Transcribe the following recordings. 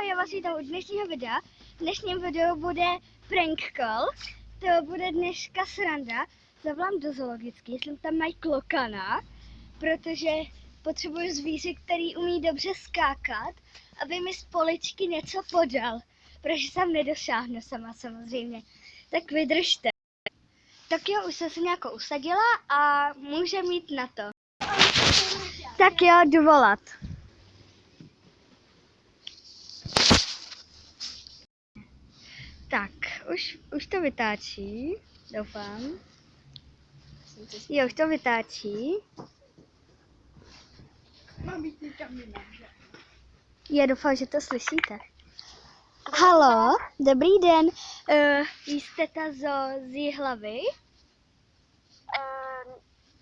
já vás vítám u dnešního videa. V dnešním videu bude prank call. To bude dneska sranda. Zavolám do zoologické, jestli tam mají klokana, protože potřebuji zvíře, který umí dobře skákat, aby mi z poličky něco podal, protože sam nedosáhnu sama samozřejmě. Tak vydržte. Tak jo, už jsem se nějakou usadila a může mít na to. Tak jo, jdu volat. Tak, už to vytáčí, doufám. Jo, už to vytáčí. Já doufám, že to slyšíte. Haló, dobrý den. Jste ta z Jihlavy?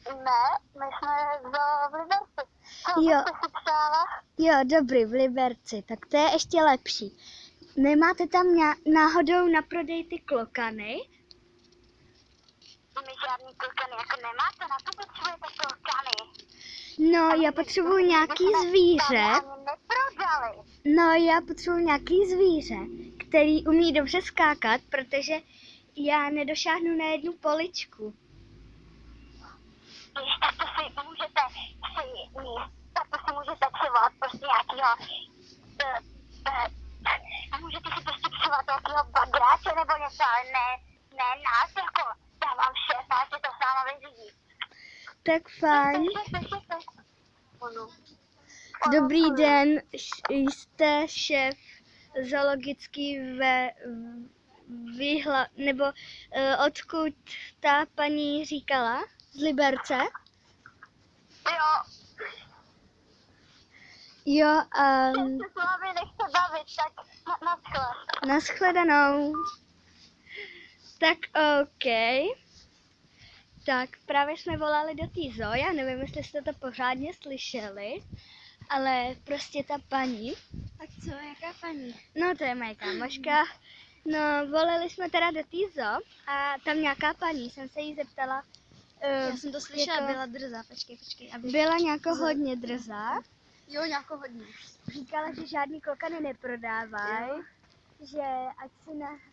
Ne, my jsme v Liberci. Jo. Jste si psala? Jo, dobrý, v Liberci, tak to je ještě lepší. Nemáte tam náhodou na prodej ty klokany? My žádný klokany jako nemáte, na to potřebujete klokany. No, já potřebuji nějaký zvíře. Ani neprodali. No, já potřebuji nějaký zvíře, který umí dobře skákat, protože já nedošáhnu na jednu poličku. Víš, tak to si můžete přivolat prostě nějakýho, můžete si prostě přivolat nějakýho bagráče nebo něco, ale ne nás, jako já mám šéfa, že to sama vyřídí. Tak fajn. Dobrý den, jste šéf zoologický nebo odkud ta paní říkala? Z Liberce? Jo. Jo, Se s vámi nechce bavit, tak naschle. nashledanou. Tak OK. Tak právě jsme volali do té zoo, já nevím, jestli jste to pořádně slyšeli, ale prostě ta paní. Tak co, jaká paní? No to je moje kámoška. No, volali jsme teda do té zoo a tam nějaká paní, jsem se jí zeptala. Já jsem to slyšela, jako, byla drzá, počkej. Byla nějakou hodně drzá. Jo, nějakou hodně. Říkala, že žádný klokany neprodávají, že ať si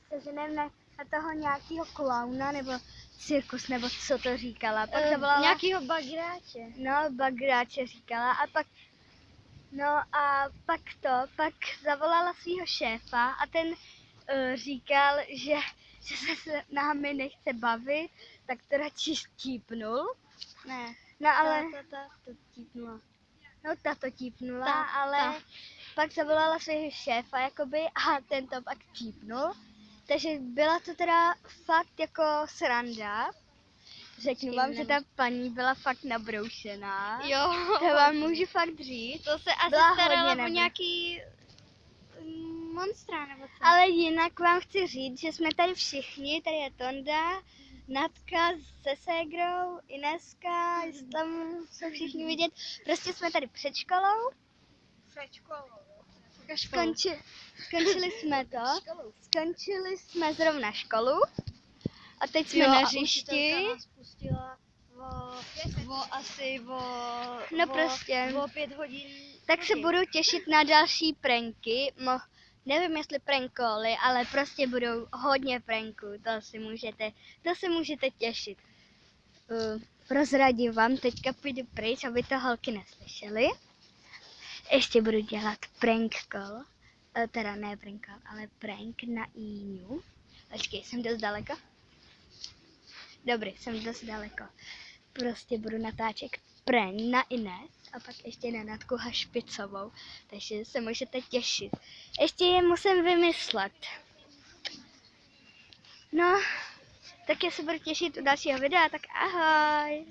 seženeme na toho nějakého klauna nebo cirkus, nebo co to říkala. Pak zavolala Nějakýho bagráče. No, bagráče říkala a pak zavolala svého šéfa a ten říkal, že se s námi nechce bavit, tak to radši štípnul. Ne, No ale, to típnula. no tato típnula, ale pak zavolala svého šéfa jakoby a ten to pak típnul. Takže byla to teda fakt jako sranda. Řeknu vám, že ta paní byla fakt nabroušená. Jo. To vám můžu fakt říct. To se asi Byla starala hodně o nějaký monstra nebo co? Ale jinak vám chci říct, že jsme tady všichni, tady je Tonda, Natka se ségrou, Ineska, jestli tam jsou všichni vidět. Prostě jsme tady před školou. Skončili jsme zrovna školu a teď jsme na hřišti. No prostě. O 5 hodin. Tak se budu těšit na další pranky. Nevím, jestli prankoly, ale prostě budou hodně pranků. To se můžete těšit. Prozradím vám, teďka půjdu pryč, aby to holky neslyšely. Ještě budu dělat prank call. Teda ne prank call, ale prank na Íňu. Počkej, jsem dost daleko? Dobrý, jsem dost daleko. Prostě budu natáčet prank na Ines a pak ještě na Natku Hašpicovou. Takže se můžete těšit. Ještě je musím vymyslet. No, tak já se budu těšit u dalšího videa, tak ahoj!